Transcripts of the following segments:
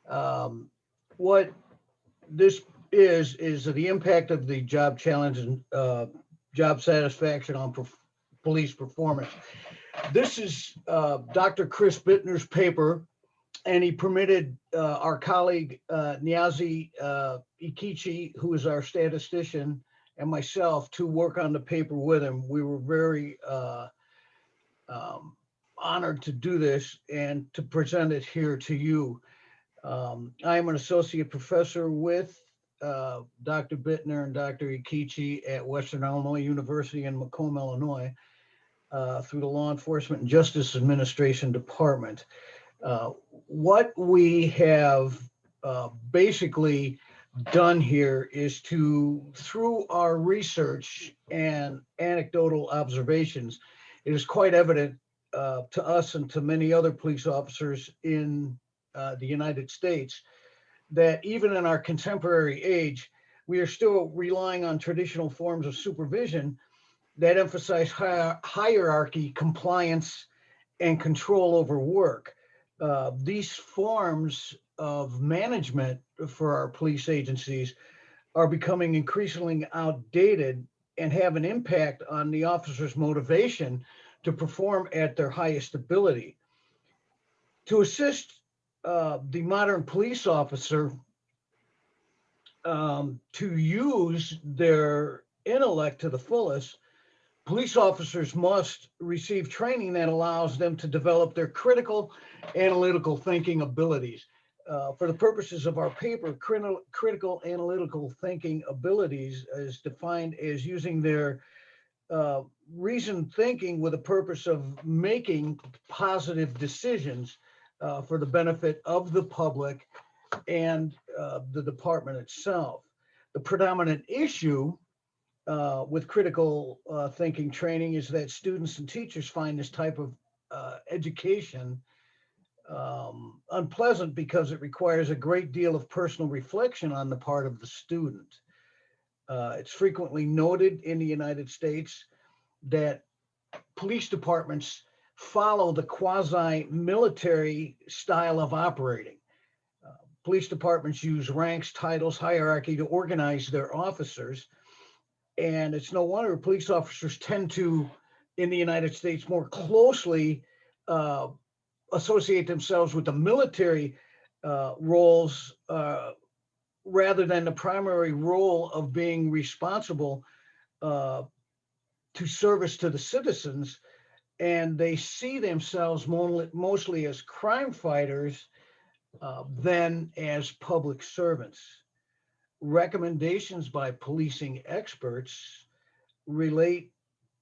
Um, what this is the impact of the job challenge and job satisfaction on police performance. This is Dr. Chris Bitner's paper, and he permitted our colleague Niyazi Ekici, who is our statistician, and myself to work on the paper with him. We were very um, honored to do this and to present it here to you. I am an associate professor with Dr. Bitner and Dr. Ekici at Western Illinois University in Macomb, Illinois, through the Law Enforcement and Justice Administration Department. What we have basically done here is to, through our research and anecdotal observations, it is quite evident to us and to many other police officers in the United States that even in our contemporary age, we are still relying on traditional forms of supervision that emphasize hierarchy, compliance, and control over work. These forms of management for our police agencies are becoming increasingly outdated and have an impact on the officer's motivation to perform at their highest ability. To assist the modern police officer to use their intellect to the fullest, police officers must receive training that allows them to develop their critical analytical thinking abilities. For the purposes of our paper, critical analytical thinking abilities is defined as using their uh, reasoned thinking with a purpose of making positive decisions for the benefit of the public and the department itself. The predominant issue with critical thinking training is that students and teachers find this type of education unpleasant because it requires a great deal of personal reflection on the part of the student. It's frequently noted in the United States that police departments follow the quasi military style of operating. Uh, Police departments use ranks, titles, hierarchy to organize their officers. And it's no wonder police officers tend to, in the United States, more closely uh, associate themselves with the military roles rather than the primary role of being responsible uh, to service to the citizens. And they see themselves mostly as crime fighters than as public servants. Recommendations by policing experts relate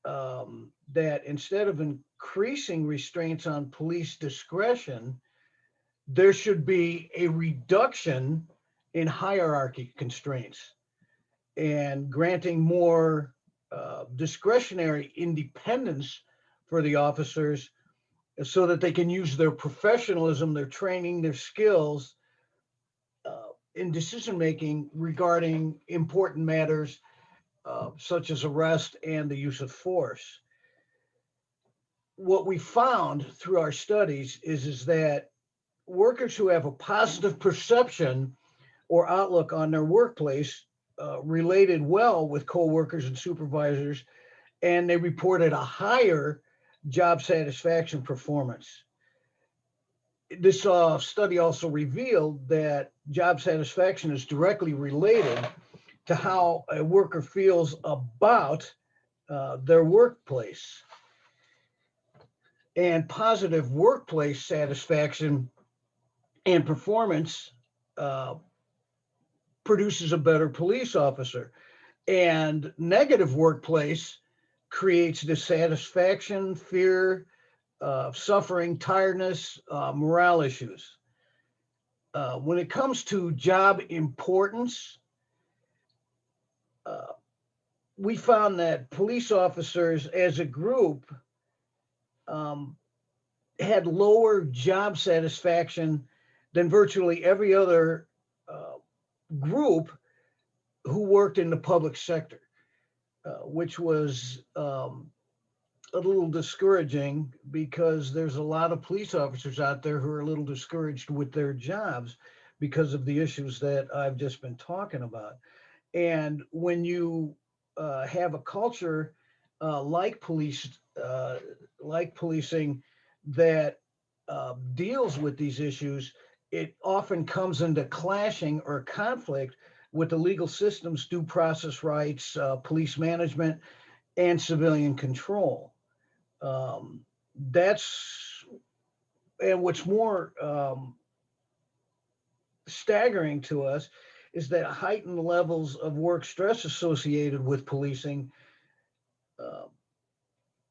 that instead of increasing restraints on police discretion, there should be a reduction in hierarchy constraints and granting more discretionary independence for the officers so that they can use their professionalism, their training, their skills in decision making regarding important matters such as arrest and the use of force. What we found through our studies is that workers who have a positive perception or outlook on their workplace related well with coworkers and supervisors, and they reported a higher job satisfaction performance. This study also revealed that job satisfaction is directly related to how a worker feels about their workplace. And positive workplace satisfaction and performance uh, produces a better police officer. And negative workplace creates dissatisfaction, fear, suffering, tiredness, morale issues. When it comes to job importance, uh, we found that police officers as a group um, had lower job satisfaction than virtually every other uh, group who worked in the public sector, which was a little discouraging because there's a lot of police officers out there who are a little discouraged with their jobs because of the issues that I've just been talking about. And when you have a culture like like policing that deals with these issues, it often comes into clashing or conflict with the legal system's due process rights, police management, and civilian control. Um, that's and what's more staggering to us is that heightened levels of work stress associated with policing uh,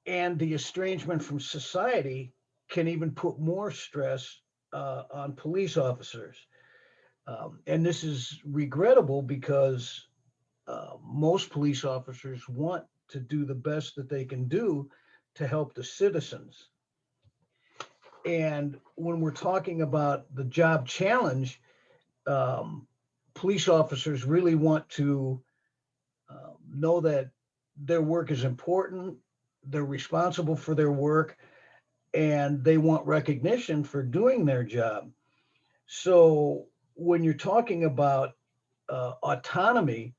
and the estrangement from society can even put more stress on police officers. And this is regrettable because most police officers want to do the best that they can do to help the citizens. And when we're talking about the job challenge, um, police officers really want to know that their work is important, they're responsible for their work, and they want recognition for doing their job. So when you're talking about autonomy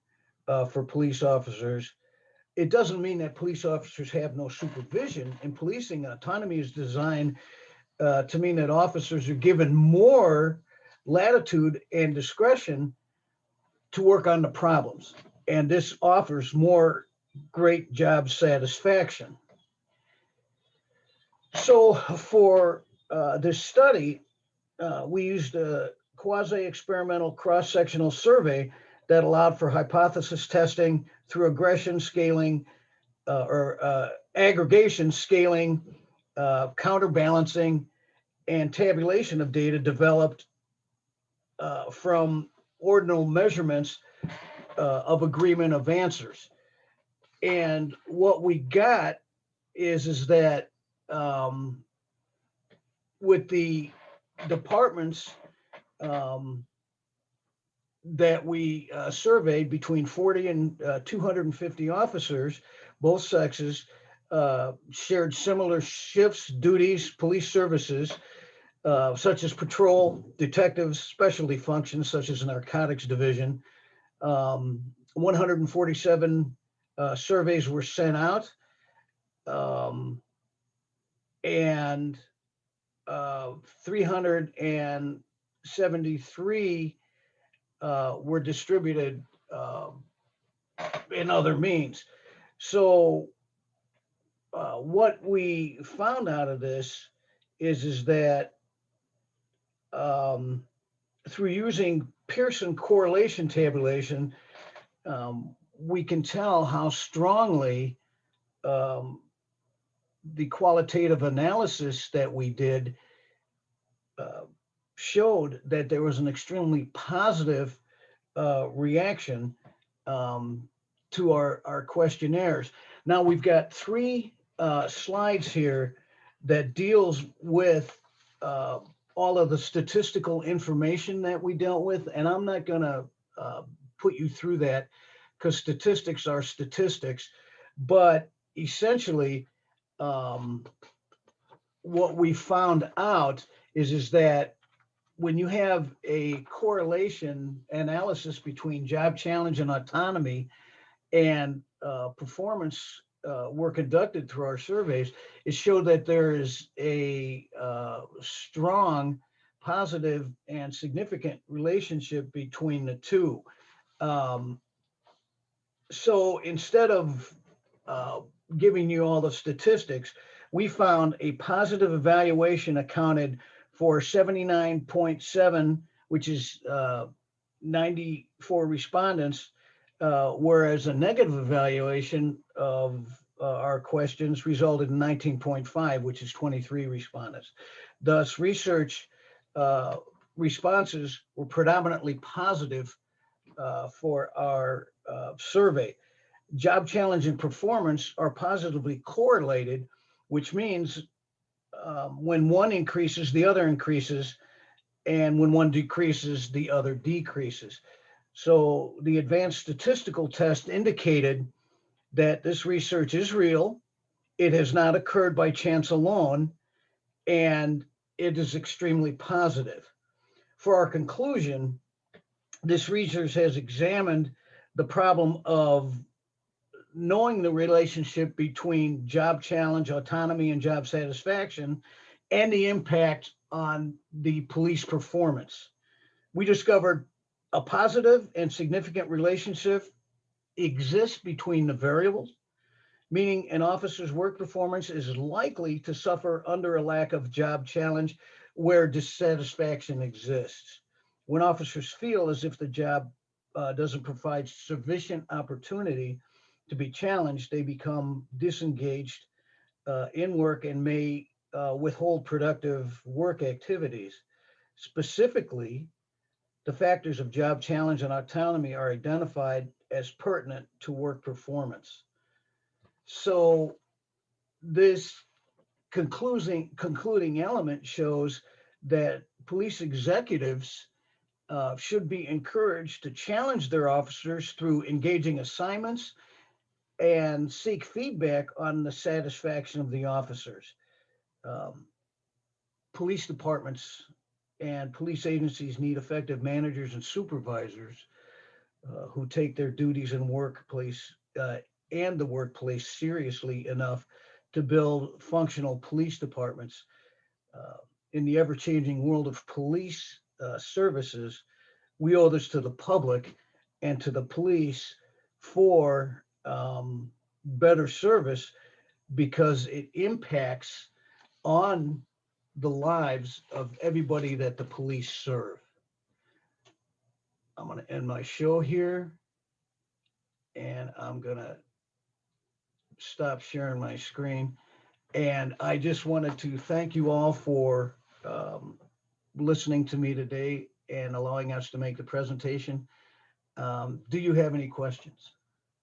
for police officers, it doesn't mean that police officers have no supervision. In policing, autonomy is designed to mean that officers are given more latitude and discretion to work on the problems. And this offers more great job satisfaction. So for this study, we used a quasi-experimental cross-sectional survey that allowed for hypothesis testing through aggression scaling or aggregation scaling, counterbalancing, and tabulation of data developed from ordinal measurements of agreement of answers. And what we got is that um, with the departments um, that we surveyed, between 40 and 250 officers, both sexes, shared similar shifts, duties, police services, such as patrol, detectives, specialty functions, such as the narcotics division. 147 surveys were sent out, um, and 373 were distributed in other means. So, what we found out of this is that um, through using Pearson correlation tabulation, we can tell how strongly um, the qualitative analysis that we did uh, showed that there was an extremely positive reaction um, to our questionnaires. Now we've got three slides here that deals with uh, all of the statistical information that we dealt with, and I'm not going to put you through that because statistics are statistics, but essentially um, what we found out is that when you have a correlation analysis between job challenge and autonomy and performance were conducted through our surveys, it showed that there is a strong, positive, and significant relationship between the two. Um, so instead of uh, giving you all the statistics, we found a positive evaluation accounted for 79.7, which is 94 respondents, whereas a negative evaluation of our questions resulted in 19.5, which is 23 respondents. Thus, research uh, responses were predominantly positive for our survey. Job challenge and performance are positively correlated, which means when one increases, the other increases, and when one decreases, the other decreases. So the advanced statistical test indicated that this research is real, it has not occurred by chance alone, and it is extremely positive. For our conclusion, this research has examined the problem of knowing the relationship between job challenge, autonomy, and job satisfaction, and the impact on the police performance. We discovered a positive and significant relationship exists between the variables, meaning an officer's work performance is likely to suffer under a lack of job challenge where dissatisfaction exists. When officers feel as if the job doesn't provide sufficient opportunity to be challenged, they become disengaged in work and may withhold productive work activities. Specifically, the factors of job challenge and autonomy are identified as pertinent to work performance. So this concluding element shows that police executives should be encouraged to challenge their officers through engaging assignments and seek feedback on the satisfaction of the officers. Um, Police departments and police agencies need effective managers and supervisors who take their duties in workplace and the workplace seriously enough to build functional police departments. Uh, in the ever-changing world of police services, we owe this to the public and to the police for better service because it impacts on the lives of everybody that the police serve. I'm going to end my show here and I'm going to stop sharing my screen. And I just wanted to thank you all for listening to me today and allowing us to make the presentation. Do you have any questions?